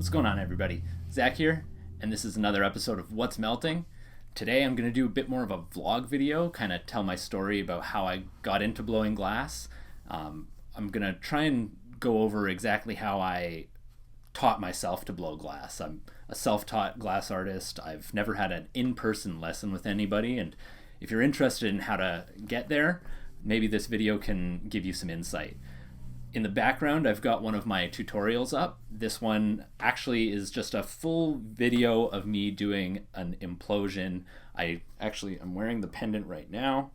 What's going on, everybody? Zach here, and this is another episode of What's Melting. Today I'm going to do a bit more of a vlog video, kind of tell my story about how I got into blowing glass. I'm going to try and go over exactly how I taught myself to blow glass. I'm a self-taught glass artist. I've never had an in-person lesson with anybody, and if you're interested in how to get there, maybe this video can give you some insight. In the background, I've got one of my tutorials up. This one actually is just a full video of me doing an implosion. I'm wearing the pendant right now.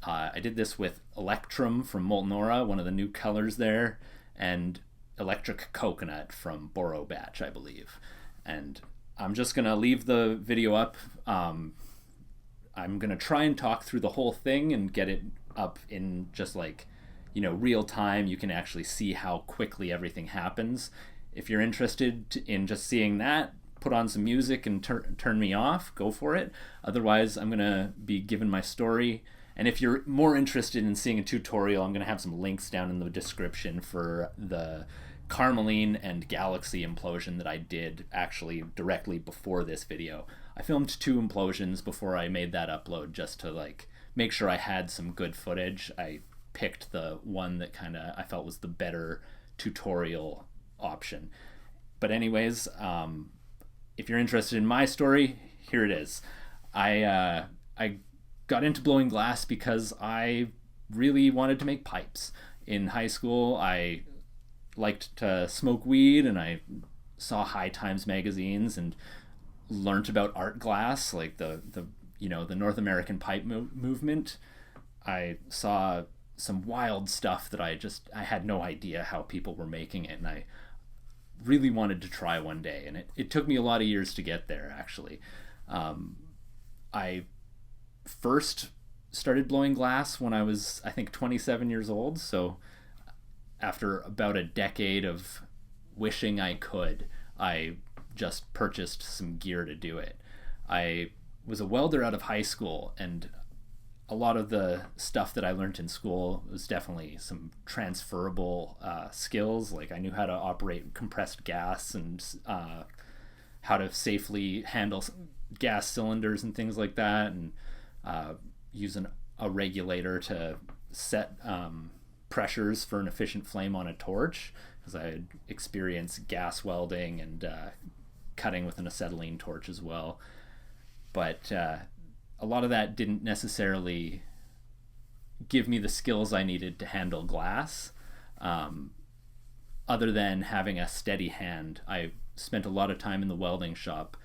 I did this with Electrum from Molten Aura, one of the new colors there, and Electric Coconut from Boro Batch, I believe. And I'm just gonna leave the video up. I'm gonna try and talk through the whole thing and get it up in just like, real time. You can actually see how quickly everything happens. If you're interested in just seeing that, put on some music and turn me off, go for it. Otherwise, I'm gonna be giving my story. And if you're more interested in seeing a tutorial, I'm gonna have some links down in the description for the Carmeline and Galaxy implosion that I did actually directly before this video. I filmed 2 implosions before I made that upload just to make sure I had some good footage. I picked the one that I felt was the better tutorial option. But anyways, if you're interested in my story, here it is. I got into blowing glass because I really wanted to make pipes. In high school, I liked to smoke weed, and I saw High Times magazines and learned about art glass, like the North American pipe movement. I saw some wild stuff that I had no idea how people were making it, and I really wanted to try one day, and it took me a lot of years to get there, actually. I first started blowing glass when I was, I think, 27 years old, so after about a decade of wishing I could, I just purchased some gear to do it. I was a welder out of high school, and a lot of the stuff that I learned in school was definitely some transferable skills. Like, I knew how to operate compressed gas and how to safely handle gas cylinders and things like that, and use a regulator to set pressures for an efficient flame on a torch, because I had experienced gas welding and cutting with an acetylene torch as well. But a lot of that didn't necessarily give me the skills I needed to handle glass. Other than having a steady hand, I spent a lot of time in the welding shop,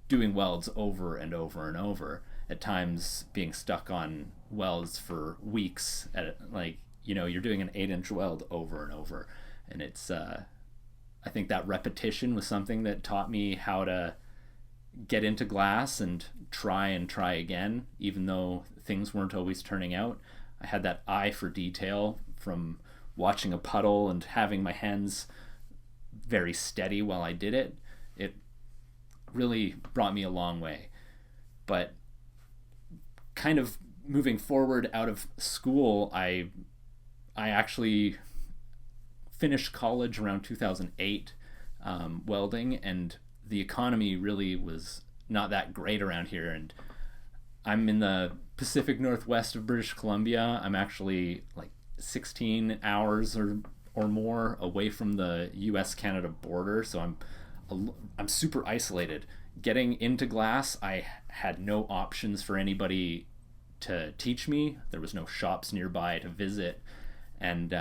doing welds over and over and over, at times being stuck on welds for weeks you're doing an 8-inch weld over and over. And it's I think that repetition was something that taught me how to get into glass and try again, even though things weren't always turning out. I had that eye for detail from watching a puddle and having my hands very steady while I did it. It really brought me a long way. But kind of moving forward out of school, I actually finished college around 2008, welding, and the economy really was not that great around here. And I'm in the Pacific Northwest of British Columbia. I'm actually 16 hours or more away from the US-Canada border, so I'm super isolated. Getting into glass, I had no options for anybody to teach me. There was no shops nearby to visit, and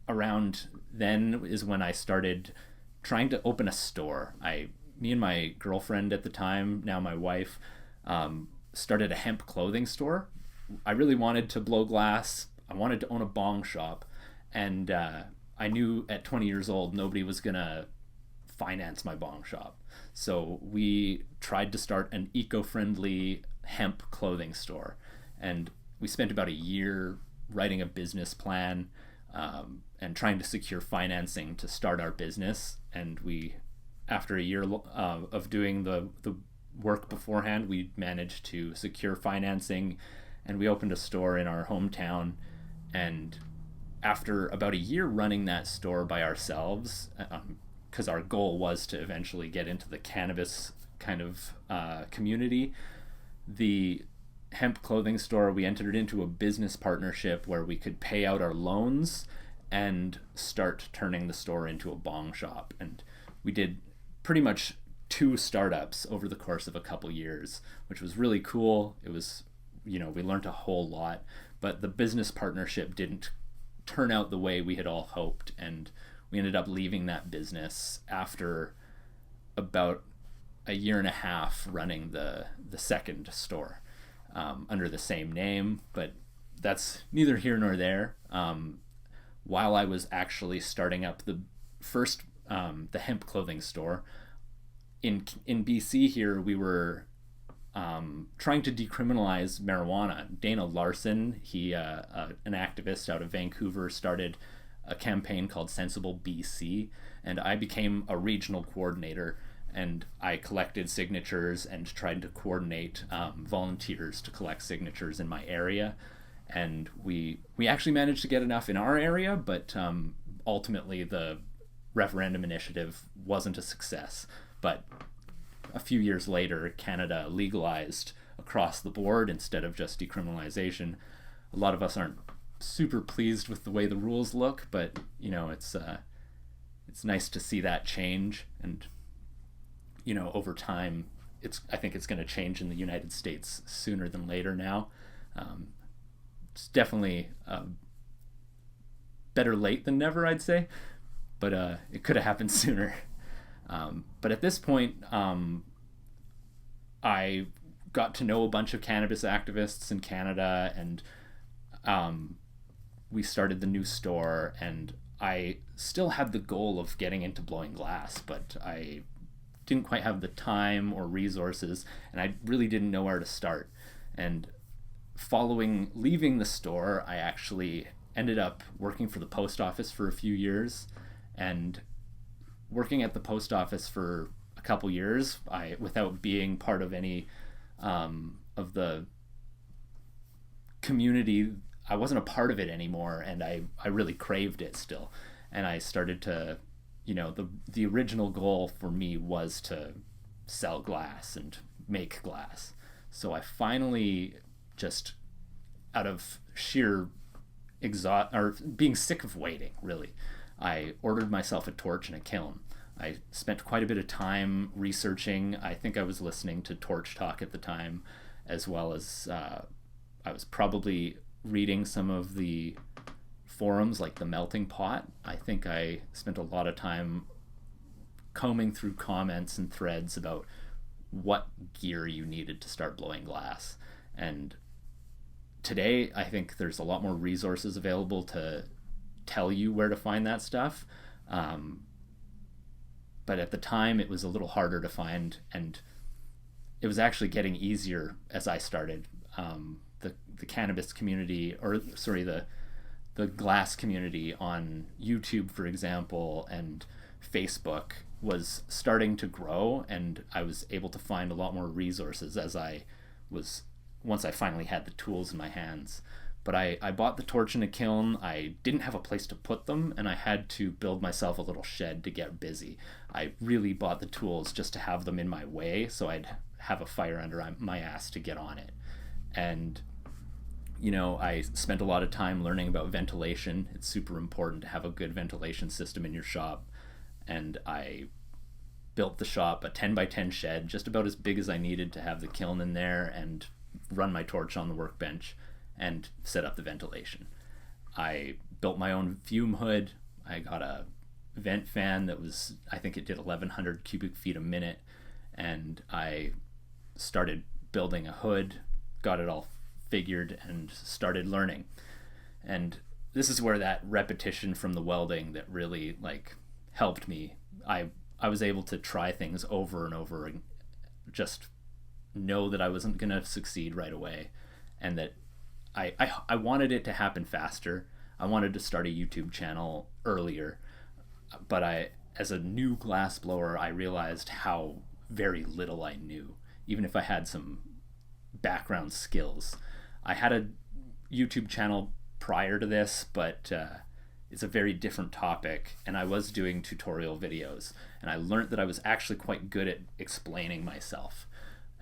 around then is when I started trying to open a store. Me and my girlfriend at the time, now my wife, started a hemp clothing store. I really wanted to blow glass. I wanted to own a bong shop, and I knew at 20 years old nobody was gonna finance my bong shop. So we tried to start an eco-friendly hemp clothing store, and we spent about a year writing a business plan, and trying to secure financing to start our business. And after a year of doing the work beforehand, we managed to secure financing, and we opened a store in our hometown. And after about a year running that store by ourselves, because our goal was to eventually get into the cannabis kind of community, the hemp clothing store, we entered into a business partnership where we could pay out our loans and start turning the store into a bong shop. And we did pretty much 2 startups over the course of a couple years, which was really cool. It was, we learned a whole lot, but the business partnership didn't turn out the way we had all hoped, and we ended up leaving that business after about a year and a half running the second store under the same name. But that's neither here nor there. While I was actually starting up the first the hemp clothing store in BC here, we were trying to decriminalize marijuana. Dana Larson, he an activist out of Vancouver, started a campaign called Sensible BC, and I became a regional coordinator, and I collected signatures and tried to coordinate volunteers to collect signatures in my area. And we actually managed to get enough in our area, but ultimately the referendum initiative wasn't a success. But a few years later, Canada legalized across the board instead of just decriminalization. A lot of us aren't super pleased with the way the rules look, but it's nice to see that change. And over time, I think it's going to change in the United States sooner than later now. It's definitely better late than never, I'd say, but it could have happened sooner. But at this point, I got to know a bunch of cannabis activists in Canada, and we started the new store, and I still had the goal of getting into blowing glass, but I didn't quite have the time or resources, and I really didn't know where to start. And following leaving the store, I actually ended up working for the post office for a few years, and working at the post office for a couple years, without being part of any of the community, I wasn't a part of it anymore, and I really craved it still. And I started to, the original goal for me was to sell glass and make glass. So I finally, just out of sheer being sick of waiting, really, I ordered myself a torch and a kiln. I spent quite a bit of time researching. I think I was listening to Torch Talk at the time, as well as I was probably reading some of the forums like the Melting Pot. I think I spent a lot of time combing through comments and threads about what gear you needed to start blowing glass. And today, I think there's a lot more resources available to tell you where to find that stuff. But at the time, it was a little harder to find, and it was actually getting easier as I started. The cannabis community, the glass community on YouTube, for example, and Facebook was starting to grow, and I was able to find a lot more resources once I finally had the tools in my hands. But I bought the torch and a kiln. I didn't have a place to put them, and I had to build myself a little shed to get busy. I really bought the tools just to have them in my way, so I'd have a fire under my ass to get on it. And I spent a lot of time learning about ventilation. It's super important to have a good ventilation system in your shop. And I built the shop, a 10 by 10 shed, just about as big as I needed to have the kiln in there and run my torch on the workbench and set up the ventilation. I built my own fume hood. I got a vent fan that I think it did 1,100 cubic feet a minute. And I started building a hood, got it all figured, and started learning. And this is where that repetition from the welding that really helped me. I was able to try things over and over and just know that I wasn't going to succeed right away, and that I wanted it to happen faster. I wanted to start a YouTube channel earlier, but as a new glass blower, I realized how very little I knew, even if I had some background skills. I had a YouTube channel prior to this, but it's a very different topic, and I was doing tutorial videos, and I learned that I was actually quite good at explaining myself.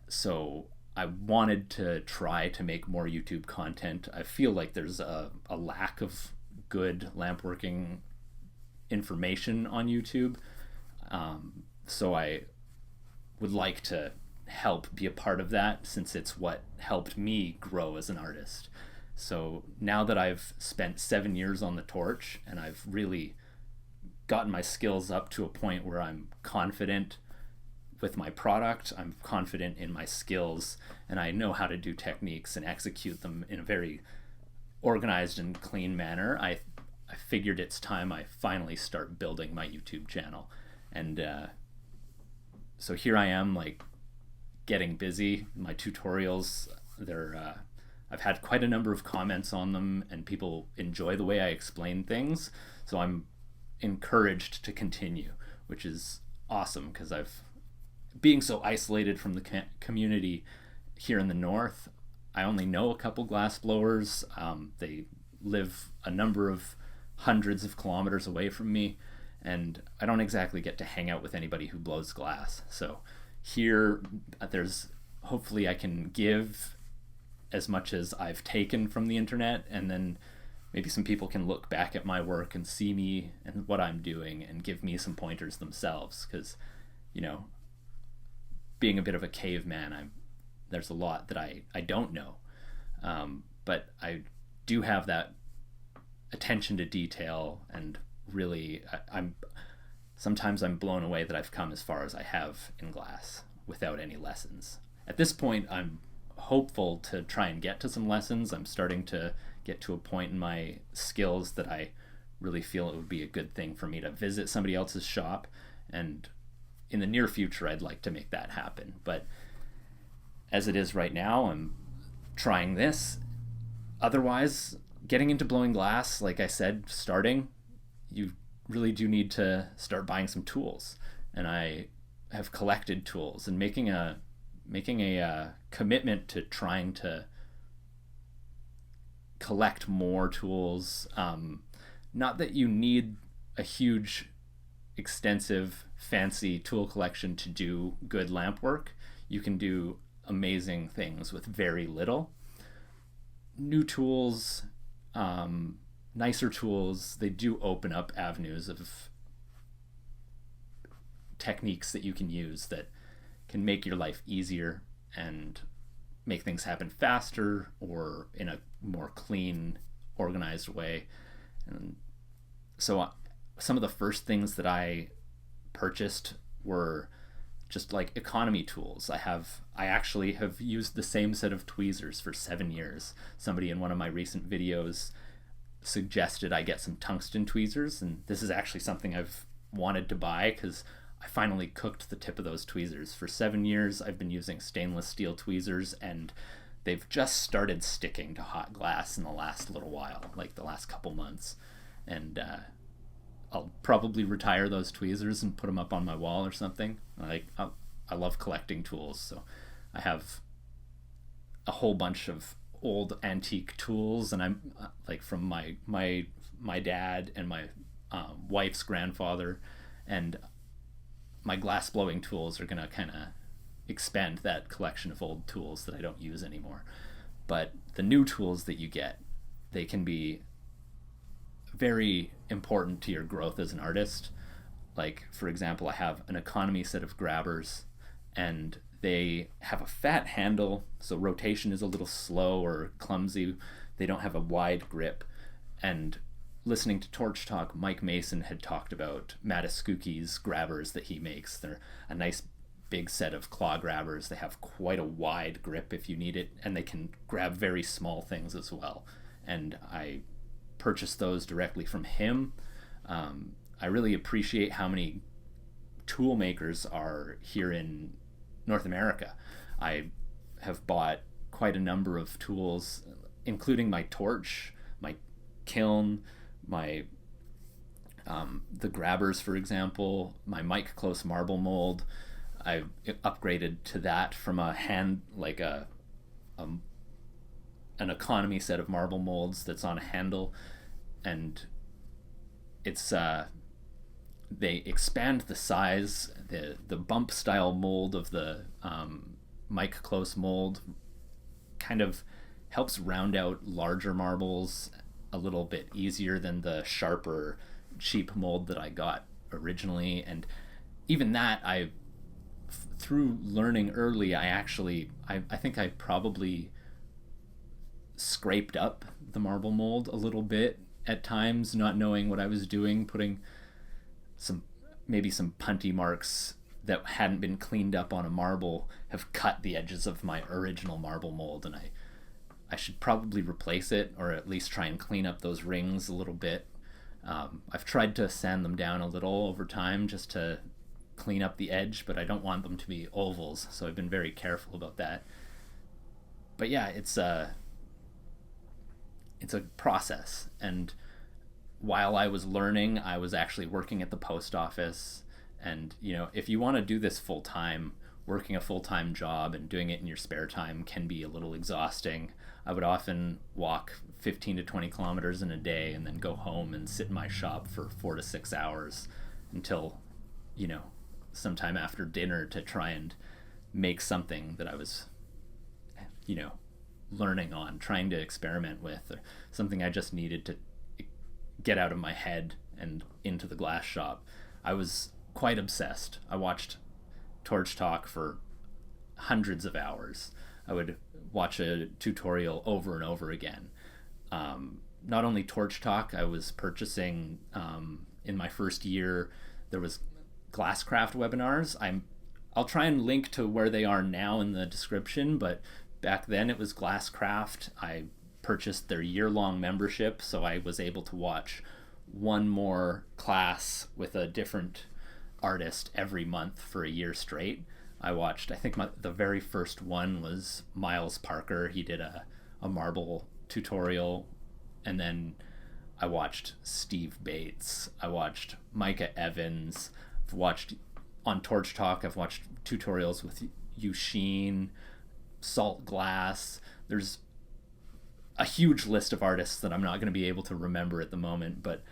So I wanted to try to make more YouTube content. I feel like there's a lack of good lampworking information on YouTube. So I would like to help be a part of that, since it's what helped me grow as an artist. So now that I've spent 7 years on the torch and I've really gotten my skills up to a point where I'm confident with my product, I'm confident in my skills, and I know how to do techniques and execute them in a very organized and clean manner, I figured it's time I finally start building my YouTube channel. And so here I am, like, getting busy. My tutorials, I've had quite a number of comments on them, and people enjoy the way I explain things, so I'm encouraged to continue, which is awesome, because being so isolated from the community here in the north, I only know a couple glass blowers. They live a number of hundreds of kilometers away from me, and I don't exactly get to hang out with anybody who blows glass. So here, hopefully I can give as much as I've taken from the internet, and then maybe some people can look back at my work and see me and what I'm doing and give me some pointers themselves, because, being a bit of a caveman, there's a lot that I don't know, but I do have that attention to detail, and really sometimes I'm blown away that I've come as far as I have in glass without any lessons. At this point, I'm hopeful to try and get to some lessons. I'm starting to get to a point in my skills that I really feel it would be a good thing for me to visit somebody else's shop, and in the near future I'd like to make that happen. But as it is right now, I'm trying this. Otherwise, getting into blowing glass, like I said, you really do need to start buying some tools, and I have collected tools, and making a commitment to trying to collect more tools. Not that you need a huge, extensive, fancy tool collection to do good lamp work. You can do amazing things with very little. New tools, nicer tools, they do open up avenues of techniques that you can use that can make your life easier and make things happen faster or in a more clean, organized way. And so some of the first things that I purchased were just like economy tools. I actually have used the same set of tweezers for 7 years. Somebody in one of my recent videos suggested I get some tungsten tweezers, and this is actually something I've wanted to buy, because I finally cooked the tip of those tweezers. For 7 years, I've been using stainless steel tweezers, and they've just started sticking to hot glass in the last little while, like the last couple months. And I'll probably retire those tweezers and put them up on my wall or something. I love collecting tools, so I have a whole bunch of old antique tools, and I'm like from my dad and my wife's grandfather, and my glass blowing tools are gonna kind of expand that collection of old tools that I don't use anymore. But the new tools that you get, they can be very important to your growth as an artist. Like, for example, I have an economy set of grabbers, and they have a fat handle, so rotation is a little slow or clumsy. They don't have a wide grip. And listening to Torch Talk, Mike Mason had talked about Mataskooki's grabbers that he makes. They're a nice big set of claw grabbers. They have quite a wide grip if you need it, and they can grab very small things as well. And I purchased those directly from him. I really appreciate how many tool makers are here in North America. I have bought quite a number of tools, including my torch, my kiln, my the grabbers, for example, my mic close marble mold. I upgraded to that from a hand, like an economy set of marble molds that's on a handle, and it's they expand the size, the bump style mold of the Mike Close mold kind of helps round out larger marbles a little bit easier than the sharper cheap mold that I got originally. And even that, through learning early, I think I probably scraped up the marble mold a little bit at times, not knowing what I was doing, putting maybe some punty marks that hadn't been cleaned up on a marble have cut the edges of my original marble mold, and I should probably replace it, or at least try and clean up those rings a little bit. I've tried to sand them down a little over time just to clean up the edge, but I don't want them to be ovals, so I've been very careful about that. But yeah, it's a process, and while I was learning, I was actually working at the post office. And if you want to do this full time, working a full-time job and doing it in your spare time can be a little exhausting. I would often walk 15 to 20 kilometers in a day and then go home and sit in my shop for 4 to 6 hours until sometime after dinner to try and make something that I was learning on, trying to experiment with, or something I just needed to get out of my head and into the glass shop. I was quite obsessed. I watched Torch Talk for hundreds of hours. I would watch a tutorial over and over again. Not only Torch Talk, I was purchasing, in my first year, there was Glasscraft webinars. I'll try and link to where they are now in the description, but back then it was Glasscraft. I purchased their year-long membership, so I was able to watch one more class with a different artist every month for a year straight. I think the very first one was Miles Parker. He did a marble tutorial, and then I watched Steve Bates. I watched Micah Evans. I've watched on Torch Talk. I've watched tutorials with Eugene, Salt Glass. There's a huge list of artists that I'm not going to be able to remember at the moment, but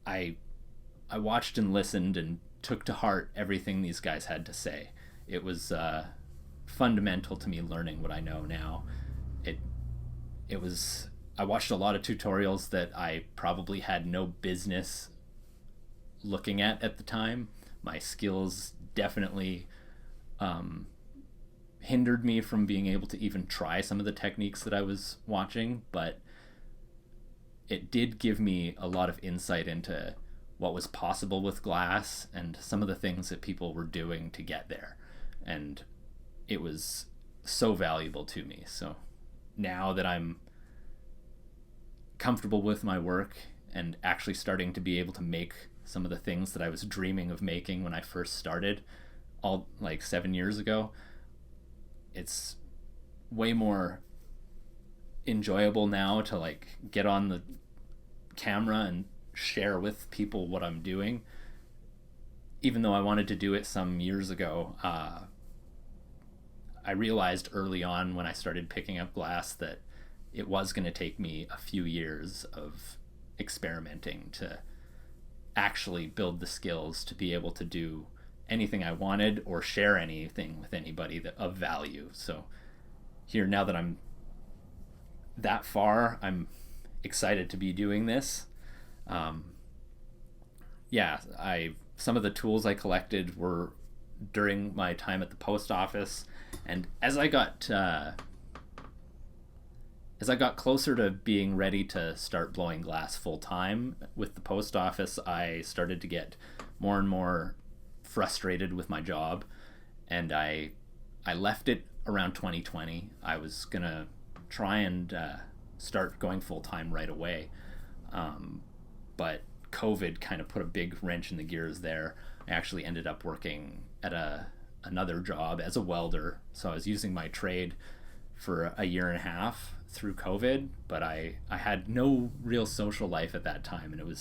I watched and listened and took to heart everything these guys had to say. It was fundamental to me learning what I know now. I watched a lot of tutorials that I probably had no business looking at the time. My skills definitely hindered me from being able to even try some of the techniques that I was watching, but it did give me a lot of insight into what was possible with glass and some of the things that people were doing to get there. And it was so valuable to me. So now that I'm comfortable with my work and actually starting to be able to make some of the things that I was dreaming of making when I first started, all like 7 years ago, it's way more enjoyable now to like get on the camera and share with people what I'm doing. Even though I wanted to do it some years ago, I realized early on when I started picking up glass that it was going to take me a few years of experimenting to actually build the skills to be able to do anything I wanted or share anything with anybody of value. So here, now that I'm that far, I'm excited to be doing this. Some of the tools I collected were during my time at the post office, and as I got closer to being ready to start blowing glass full time with the post office, I started to get more and more frustrated with my job, and I left it around 2020. I was gonna try and start going full time right away, but COVID kind of put a big wrench in the gears there. I actually ended up working at another job as a welder, so I was using my trade for a year and a half through COVID, but I had no real social life at that time, and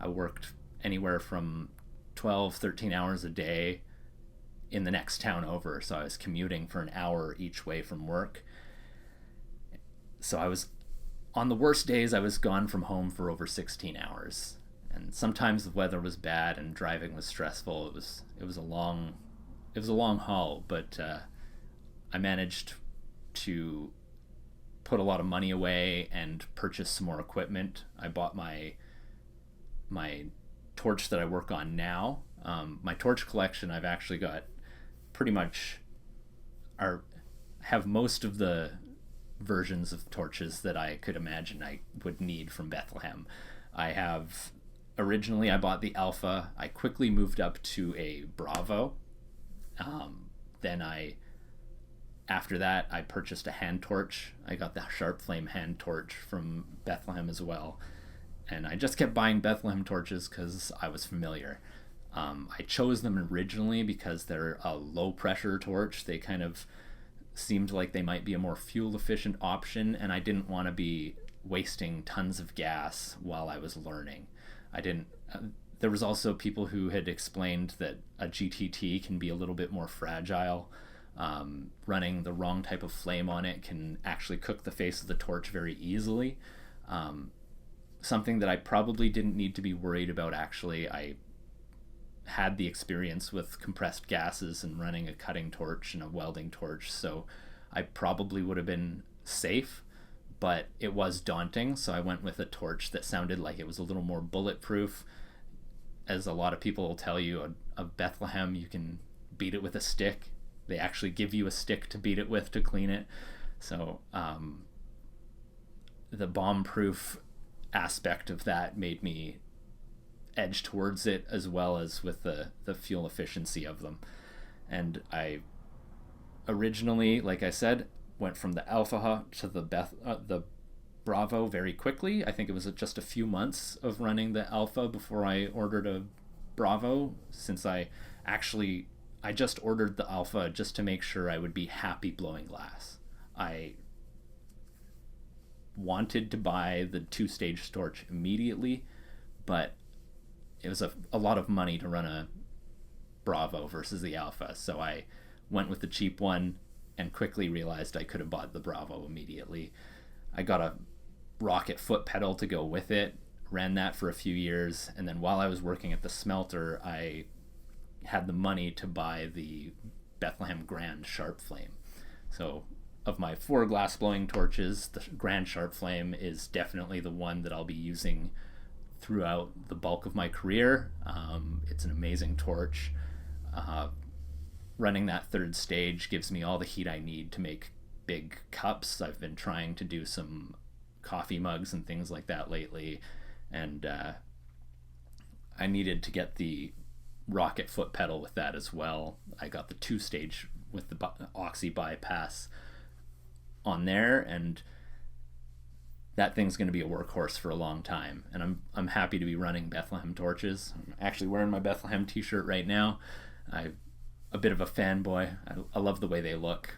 I worked anywhere from 12, 13 hours a day in the next town over, so I was commuting for an hour each way from work. So on the worst days, I was gone from home for over 16 hours. And sometimes the weather was bad and driving was stressful. It was a long haul, but I managed to put a lot of money away and purchase some more equipment. I bought my torch that I work on now. My torch collection, I've actually got pretty much have most of the versions of torches that I could imagine I would need from Bethlehem. Originally I bought the Alpha. I quickly moved up to a Bravo. Then after that, I purchased a hand torch. I got the Sharp Flame hand torch from Bethlehem as well. And I just kept buying Bethlehem torches because I was familiar. I chose them originally because they're a low pressure torch. They kind of seemed like they might be a more fuel efficient option, and I didn't want to be wasting tons of gas while I was learning. There was also people who had explained that a GTT can be a little bit more fragile. Running the wrong type of flame on it can actually cook the face of the torch very easily. Something that I probably didn't need to be worried about, actually. I had the experience with compressed gases and running a cutting torch and a welding torch, so I probably would have been safe, but it was daunting, so I went with a torch that sounded like it was a little more bulletproof. As a lot of people will tell you, a Bethlehem, you can beat it with a stick. They actually give you a stick to beat it with to clean it. So the bomb-proof aspect of that made me edge towards it, as well as with the fuel efficiency of them. And I originally, like I said, went from the Alpha to the Bravo very quickly. I think it was just a few months of running the Alpha before I ordered a Bravo, since I just ordered the Alpha just to make sure I would be happy blowing glass. I wanted to buy the 2-stage torch immediately, but it was a lot of money to run a Bravo versus the Alpha, so I went with the cheap one and quickly realized I could have bought the Bravo immediately. I got a rocket foot pedal to go with it, ran that for a few years, and then while I was working at the smelter, I had the money to buy the Bethlehem Grand Sharp Flame. So of my 4 glass blowing torches, the Grand Sharp Flame is definitely the one that I'll be using throughout the bulk of my career. It's an amazing torch. Running that 3rd stage gives me all the heat I need to make big cups. I've been trying to do some coffee mugs and things like that lately, and I needed to get the rocket foot pedal with that as well. I got the 2-stage with the oxy bypass on there, and that thing's going to be a workhorse for a long time. And I'm happy to be running Bethlehem torches. I'm actually wearing my Bethlehem t-shirt right now. I'm a bit of a fanboy. I love the way they look.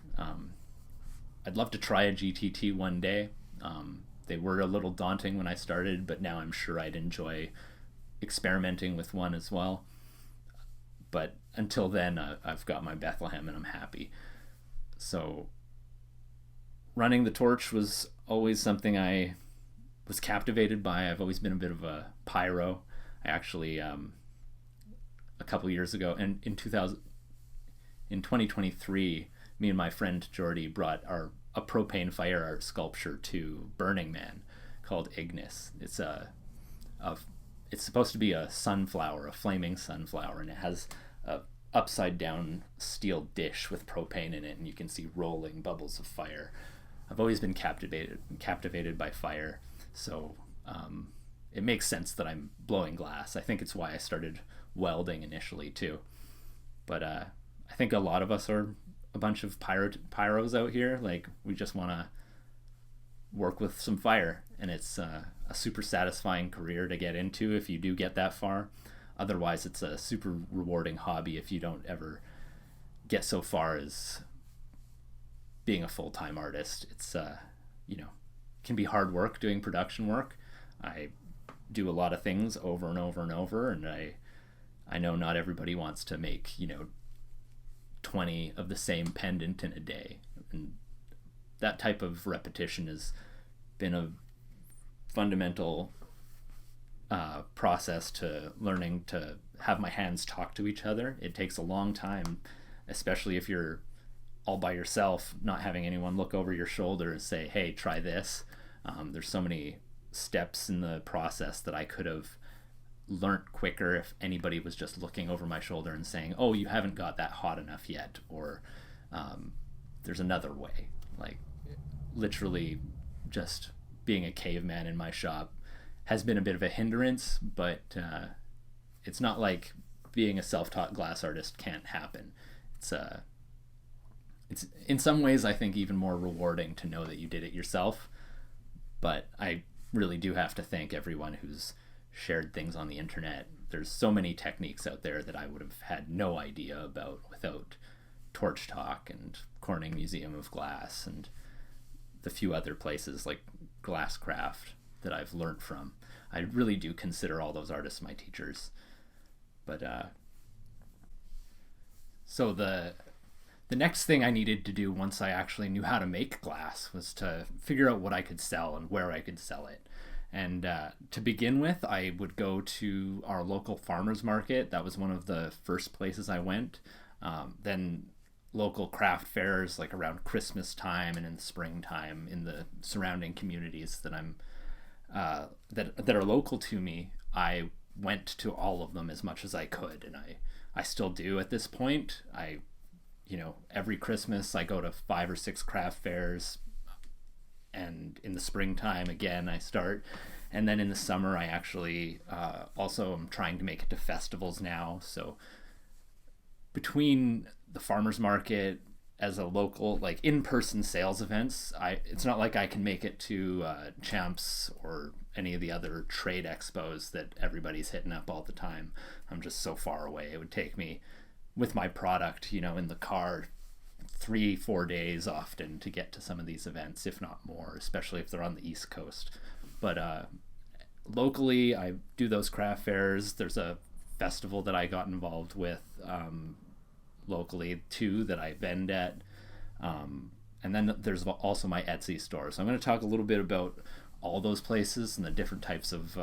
I'd love to try a GTT one day. They were a little daunting when I started, but now I'm sure I'd enjoy experimenting with one as well. But until then, I've got my Bethlehem and I'm happy. So running the torch was always something I was captivated by. I've always been a bit of a pyro. I actually, a couple years ago, and in 2023, me and my friend Jordy brought a propane fire art sculpture to Burning Man called Ignis. It's supposed to be a sunflower, a flaming sunflower, and it has a upside down steel dish with propane in it, and you can see rolling bubbles of fire. I've always been captivated by fire, so it makes sense that I'm blowing glass. I think it's why I started welding initially too. But I think a lot of us are a bunch of pyros out here. Like, we just want to work with some fire, and it's a super satisfying career to get into if you do get that far. Otherwise, it's a super rewarding hobby if you don't ever get so far as being a full-time artist. It's can be hard work doing production work. I do a lot of things over and over and over, and I know not everybody wants to make 20 of the same pendant in a day, and that type of repetition has been a fundamental process to learning to have my hands talk to each other. It takes a long time, especially if you're all by yourself, not having anyone look over your shoulder and say, hey, try this. There's so many steps in the process that I could have learnt quicker if anybody was just looking over my shoulder and saying, oh, you haven't got that hot enough yet, or there's another way. Like, literally just being a caveman in my shop has been a bit of a hindrance, but it's not like being a self-taught glass artist can't happen. It's in some ways, I think, even more rewarding to know that you did it yourself. But I really do have to thank everyone who's shared things on the internet. There's so many techniques out there that I would have had no idea about without Torch Talk and Corning Museum of Glass and the few other places like Glasscraft that I've learned from. I really do consider all those artists my teachers. But so the next thing I needed to do once I actually knew how to make glass was to figure out what I could sell and where I could sell it. And to begin with, I would go to our local farmers market. That was one of the first places I went. Then local craft fairs, like around Christmas time and in the springtime in the surrounding communities that I'm that are local to me. I went to all of them as much as I could, and I still do at this point. Every Christmas I go to 5 or 6 craft fairs, and in the springtime again I start, and then in the summer I actually also am trying to make it to festivals now. So between the farmers market as a local, like, in-person sales events, it's not like I can make it to Champs or any of the other trade expos that everybody's hitting up all the time. I'm just so far away. It would take me, with my product, in the car, 3-4 days often to get to some of these events, if not more, especially if they're on the East Coast. But locally, I do those craft fairs. There's a festival that I got involved with locally too that I vend at, and then there's also my Etsy store. So I'm going to talk a little bit about all those places and the different types of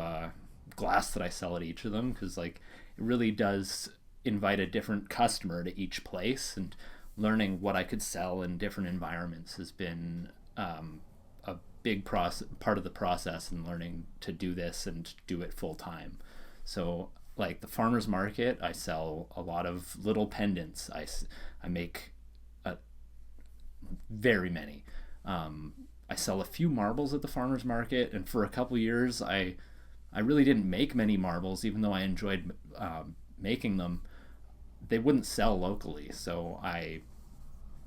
glass that I sell at each of them, because it really does invite a different customer to each place, and learning what I could sell in different environments has been a big part of the process, and learning to do this and do it full time. So like the farmers market, I sell a lot of little pendants. I make very many. I sell a few marbles at the farmers market, and for a couple years I really didn't make many marbles, even though I enjoyed making them. They wouldn't sell locally, so I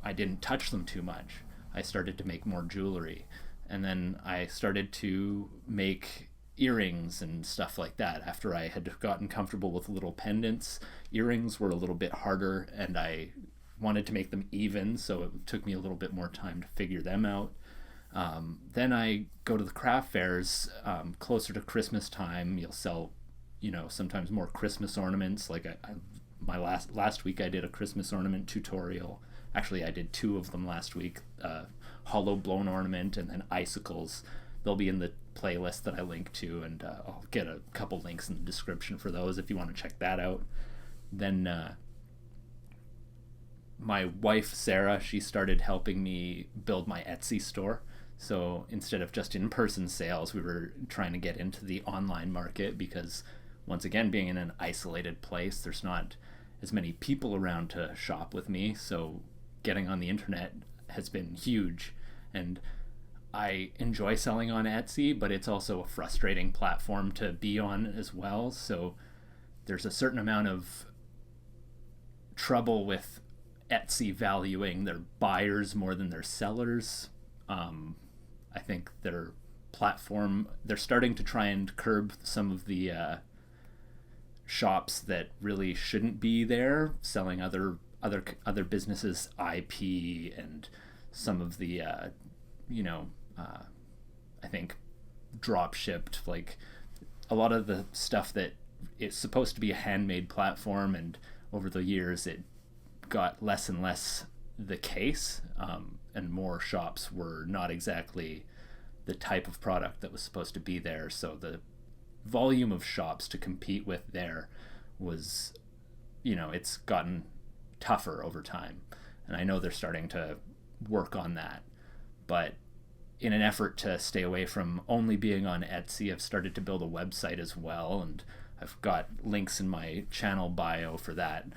didn't touch them too much. I started to make more jewelry, and then I started to make earrings and stuff like that. After I had gotten comfortable with little pendants, earrings were a little bit harder, and I wanted to make them even, so it took me a little bit more time to figure them out. Then I go to the craft fairs closer to Christmas time. You'll sell, sometimes more Christmas ornaments. Like my last week I did a Christmas ornament tutorial. Actually, I did 2 of them last week. Hollow blown ornament and then icicles. They'll be in the playlist that I link to, and I'll get a couple links in the description for those if you want to check that out. Then my wife Sarah, she started helping me build my Etsy store. So instead of just in-person sales, we were trying to get into the online market, because once again, being in an isolated place, there's not as many people around to shop with me. So getting on the internet has been huge, and I enjoy selling on Etsy, but it's also a frustrating platform to be on as well. So there's a certain amount of trouble with Etsy valuing their buyers more than their sellers. I think their platform, they're starting to try and curb some of the shops that really shouldn't be there, selling other businesses IP, and some of the I think drop shipped, like a lot of the stuff that is supposed to be a handmade platform, and over the years it got less and less the case, and more shops were not exactly the type of product that was supposed to be there. So volume of shops to compete with there was, it's gotten tougher over time. And I know they're starting to work on that. But in an effort to stay away from only being on Etsy, I've started to build a website as well, and I've got links in my channel bio for that.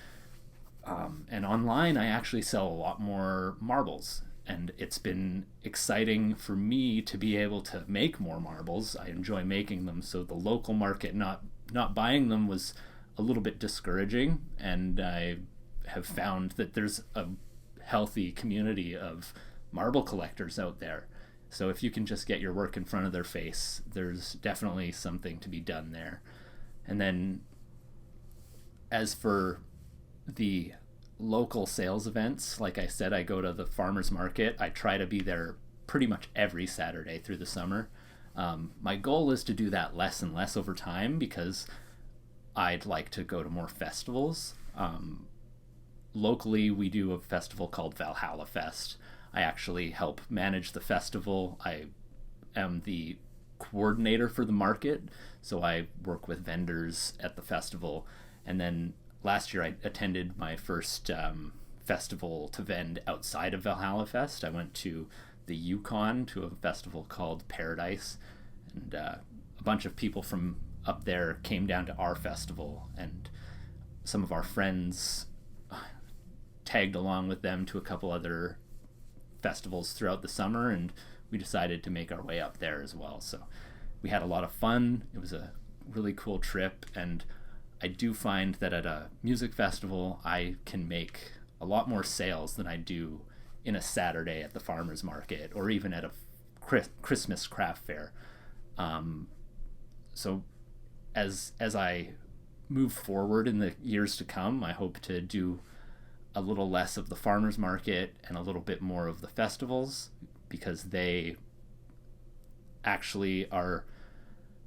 And online, I actually sell a lot more marbles, and it's been exciting for me to be able to make more marbles. I enjoy making them, so the local market not buying them was a little bit discouraging, and I have found that there's a healthy community of marble collectors out there. So if you can just get your work in front of their face, there's definitely something to be done there. And then as for the local sales events, like I said, I go to the farmers market. I try to be there pretty much every Saturday through the summer. My goal is to do that less and less over time because I'd like to go to more festivals. Locally, we do a festival called Valhalla Fest. I actually help manage the festival. I am the coordinator for the market, so I work with vendors at the festival. And then last year I attended my first festival to vend outside of Valhalla Fest. I went to the Yukon to a festival called Paradise, and a bunch of people from up there came down to our festival, and some of our friends tagged along with them to a couple other festivals throughout the summer, and we decided to make our way up there as well. So we had a lot of fun. It was a really cool trip, and I do find that at a music festival I can make a lot more sales than I do in a Saturday at the farmers market or even at a Christmas craft fair. So as I move forward in the years to come, I hope to do a little less of the farmers market and a little bit more of the festivals, because they actually are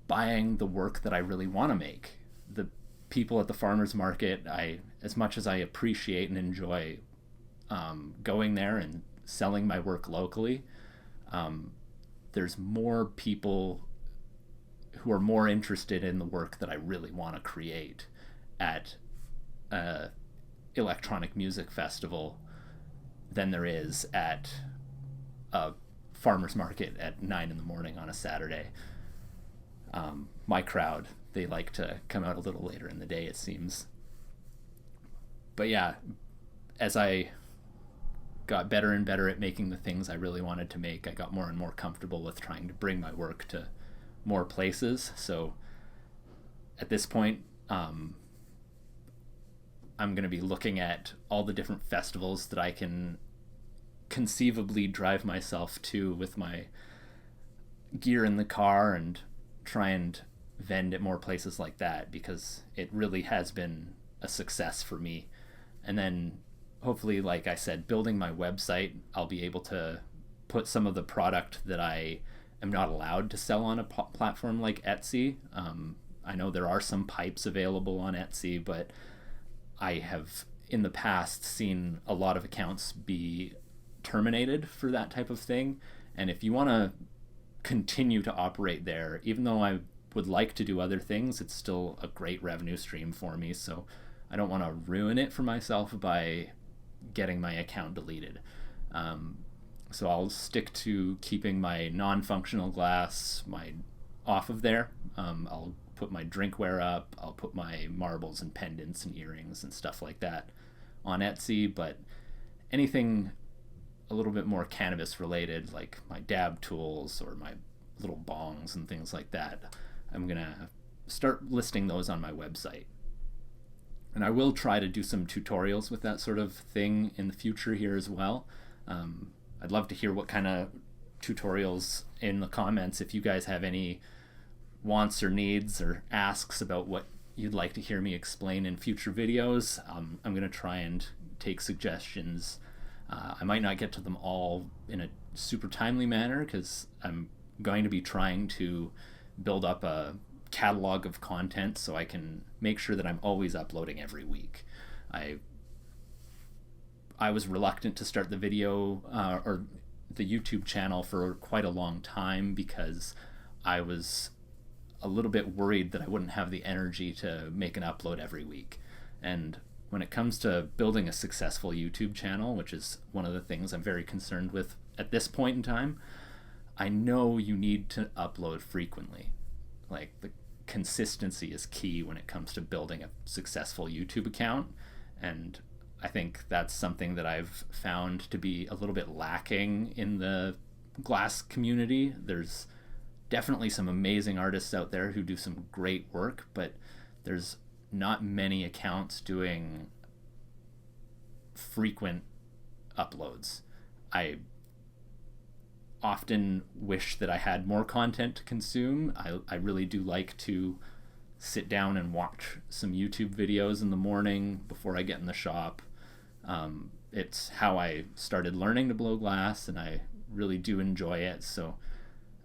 buying the work that I really want to make. The people at the farmers market, as much as I appreciate and enjoy going there and selling my work locally, there's more people who are more interested in the work that I really want to create at electronic music festival than there is at a farmer's market at 9 a.m. on a Saturday. My crowd, they like to come out a little later in the day, it seems. But yeah, as I got better and better at making the things I really wanted to make, I got more and more comfortable with trying to bring my work to more places. So at this point, I'm going to be looking at all the different festivals that I can conceivably drive myself to with my gear in the car and try and vend at more places like that, because it really has been a success for me. And then hopefully, like I said, building my website, I'll be able to put some of the product that I am not allowed to sell on a platform like Etsy. I know there are some pipes available on Etsy, but I have in the past seen a lot of accounts be terminated for that type of thing. And if you want to continue to operate there, even though I would like to do other things, it's still a great revenue stream for me. So I don't want to ruin it for myself by getting my account deleted. So I'll stick to keeping my non-functional glass off of there. I'll put my drinkware up. I'll put my marbles and pendants and earrings and stuff like that on Etsy. But anything a little bit more cannabis related, like my dab tools or my little bongs and things like that, I'm gonna start listing those on my website. And I will try to do some tutorials with that sort of thing in the future here as well. I'd love to hear what kind of tutorials in the comments. If you guys have any wants or needs or asks about what you'd like to hear me explain in future videos, I'm going to try and take suggestions. I might not get to them all in a super timely manner because I'm going to be trying to build up a catalog of content so I can make sure that I'm always uploading every week. I was reluctant to start the video or the YouTube channel for quite a long time because I was a little bit worried that I wouldn't have the energy to make an upload every week. And when it comes to building a successful YouTube channel, which is one of the things I'm very concerned with at this point in time, I know you need to upload frequently. Like, the consistency is key when it comes to building a successful YouTube account. And I think that's something that I've found to be a little bit lacking in the glass community. There's definitely some amazing artists out there who do some great work, but there's not many accounts doing frequent uploads. I often wish that I had more content to consume. I really do like to sit down and watch some YouTube videos in the morning before I get in the shop. It's how I started learning to blow glass, and I really do enjoy it. So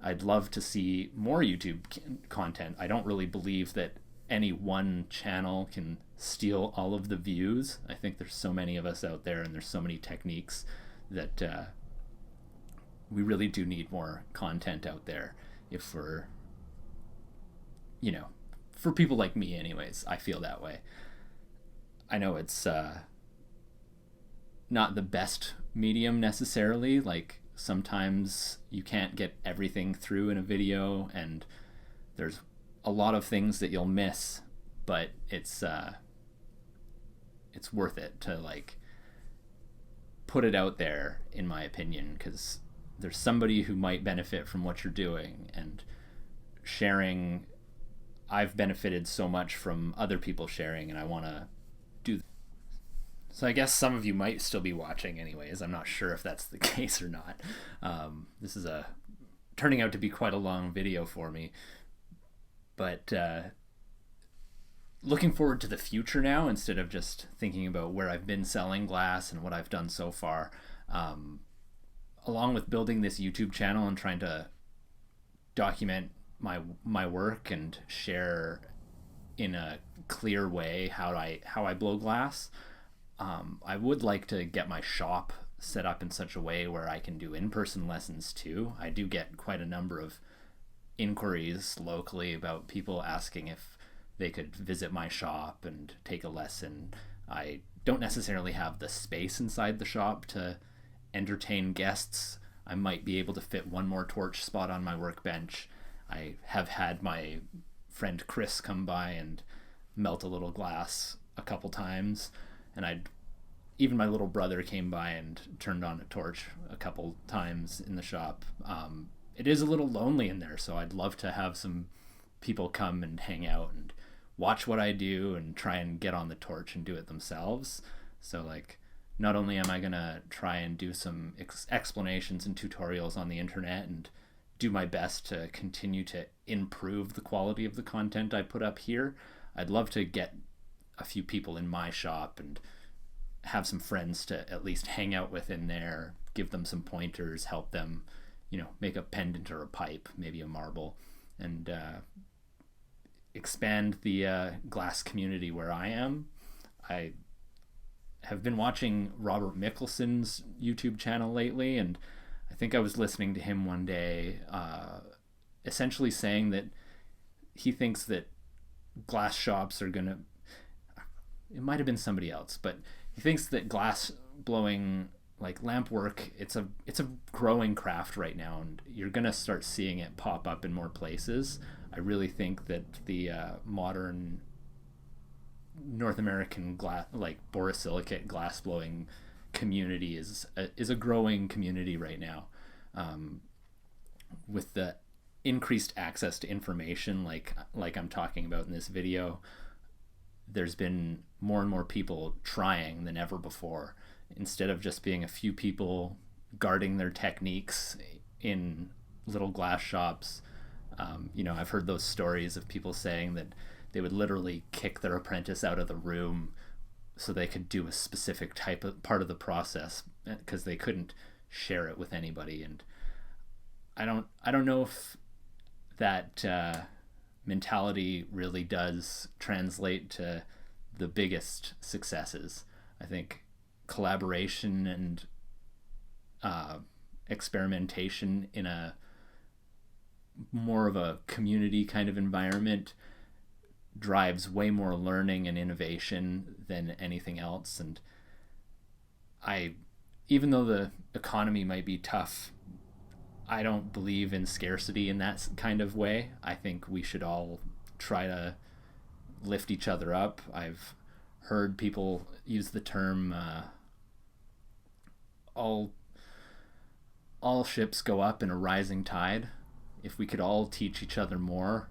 I'd love to see more YouTube content. I don't really believe that any one channel can steal all of the views. I think there's so many of us out there, and there's so many techniques that we really do need more content out there if we're, for people like me anyways. I feel that way. I know it's not the best medium necessarily. Like, sometimes you can't get everything through in a video, and there's a lot of things that you'll miss, but it's worth it to like put it out there, in my opinion, because there's somebody who might benefit from what you're doing. And sharing, I've benefited so much from other people sharing, and I want to do that. So I guess some of you might still be watching anyways. I'm not sure if that's the case or not. This is turning out to be quite a long video for me, but looking forward to the future now, instead of just thinking about where I've been selling glass and what I've done so far. Along with building this YouTube channel and trying to document my work and share in a clear way how I blow glass, I would like to get my shop set up in such a way where I can do in-person lessons too. I do get quite a number of inquiries locally about people asking if they could visit my shop and take a lesson. I don't necessarily have the space inside the shop to entertain guests. I might be able to fit one more torch spot on my workbench. I have had my friend Chris come by and melt a little glass a couple times, and even my little brother came by and turned on a torch a couple times in the shop. It is a little lonely in there, so I'd love to have some people come and hang out and watch what I do and try and get on the torch and do it themselves. So like, not only am I gonna try and do some explanations and tutorials on the internet and do my best to continue to improve the quality of the content I put up here, I'd love to get a few people in my shop and have some friends to at least hang out with in there, give them some pointers, help them, make a pendant or a pipe, maybe a marble, and expand the glass community where I am. I have been watching Robert Mickelson's YouTube channel lately, and I think I was listening to him one day essentially saying that he thinks that glass shops are gonna, it might have been somebody else, but he thinks that glass blowing, like lamp work, it's a growing craft right now, and you're gonna start seeing it pop up in more places. I really think that the modern North American glass, like borosilicate glass blowing community is a growing community right now, with the increased access to information like I'm talking about in this video. There's been more and more people trying than ever before, instead of just being a few people guarding their techniques in little glass shops. I've heard those stories of people saying that they would literally kick their apprentice out of the room so they could do a specific type of part of the process because they couldn't share it with anybody. And I don't know if that mentality really does translate to the biggest successes. I think collaboration and experimentation in a more of a community kind of environment drives way more learning and innovation than anything else. And even though the economy might be tough, I don't believe in scarcity in that kind of way. I think we should all try to lift each other up. I've heard people use the term all ships go up in a rising tide. If we could all teach each other more,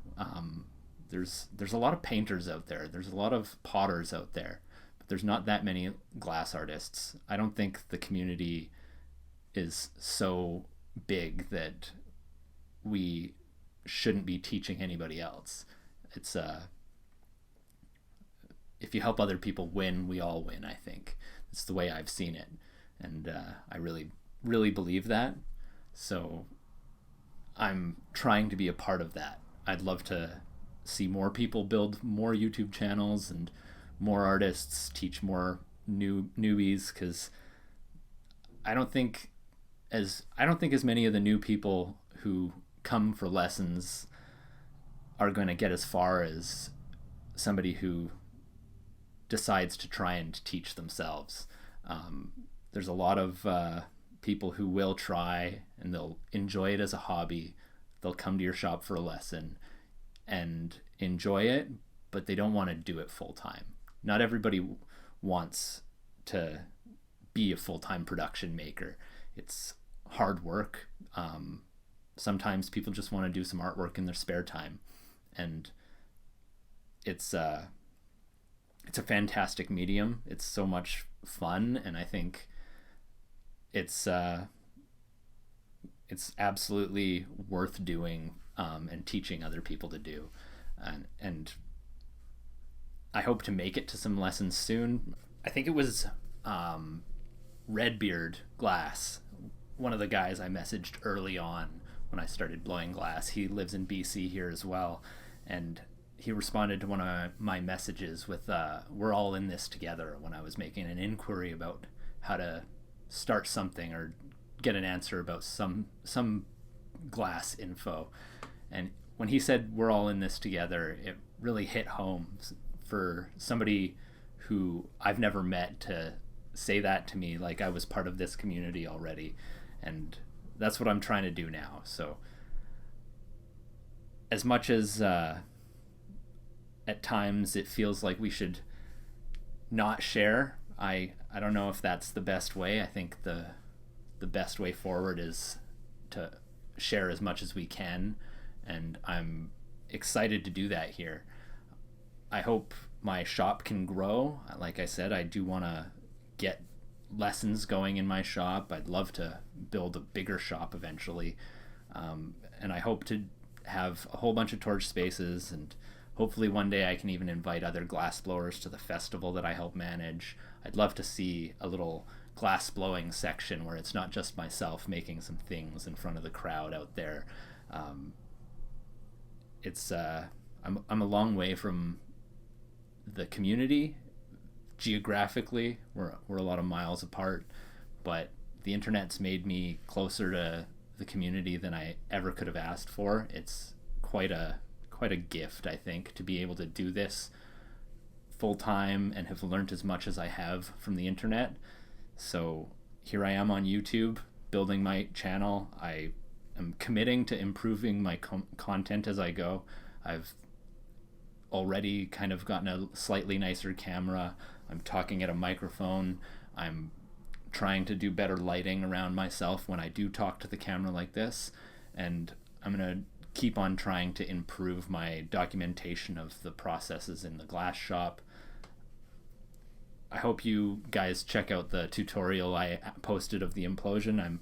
there's a lot of painters out there. There's a lot of potters out there, but there's not that many glass artists. I don't think the community is so big that we shouldn't be teaching anybody else. It's if you help other people win, we all win. I think it's the way I've seen it, and I really believe that. So I'm trying to be a part of that. I'd love to see more people build more YouTube channels and more artists teach more newbies, because I don't think as many of the new people who come for lessons are going to get as far as somebody who decides to try and teach themselves. There's a lot of people who will try and they'll enjoy it as a hobby. They'll come to your shop for a lesson and enjoy it, but they don't want to do it full time. Not everybody wants to be a full-time production maker. It's hard work. Sometimes people just want to do some artwork in their spare time, and it's a fantastic medium. It's so much fun, and I think it's absolutely worth doing and teaching other people to do, and I hope to make it to some lessons soon. I think it was Redbeard Glass, one of the guys I messaged early on when I started blowing glass. He lives in BC here as well, and he responded to one of my messages with "We're all in this together" when I was making an inquiry about how to start something or get an answer about some glass info. And when he said "we're all in this together," it really hit home for somebody who I've never met to say that to me, like I was part of this community already. And that's what I'm trying to do now. So as much as at times it feels like we should not share, I don't know if that's the best way. I think the best way forward is to share as much as we can, and I'm excited to do that here. I hope my shop can grow. Like I said, I do want to get lessons going in my shop. I'd love to build a bigger shop eventually, and I hope to have a whole bunch of torch spaces, and hopefully one day I can even invite other glass blowers to the festival that I help manage. I'd love to see a little glass blowing section where it's not just myself making some things in front of the crowd out there. I'm a long way from the community. Geographically, we're a lot of miles apart, but the internet's made me closer to the community than I ever could have asked for. It's quite a gift, I think, to be able to do this full time and have learned as much as I have from the internet. So here I am on YouTube building my channel. I am committing to improving my content as I go. I've already kind of gotten a slightly nicer camera. I'm talking at a microphone. I'm trying to do better lighting around myself when I do talk to the camera like this, and I'm going to keep on trying to improve my documentation of the processes in the glass shop. I hope you guys check out the tutorial I posted of the implosion. I'm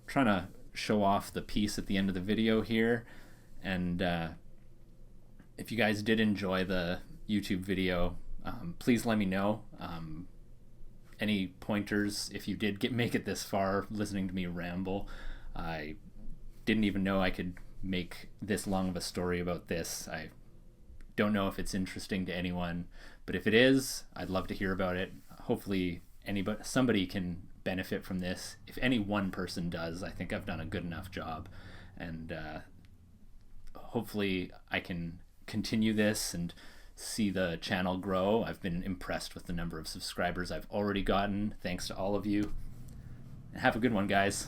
trying to show off the piece at the end of the video here, and if you guys did enjoy the YouTube video, please let me know. Any pointers if you did make it this far listening to me ramble. I didn't even know I could make this long of a story about this. I don't know if it's interesting to anyone, but if it is, I'd love to hear about it. Hopefully somebody can benefit from this. If any one person does, I think I've done a good enough job. And hopefully I can continue this and see the channel grow. I've been impressed with the number of subscribers I've already gotten. Thanks to all of you. And have a good one, guys.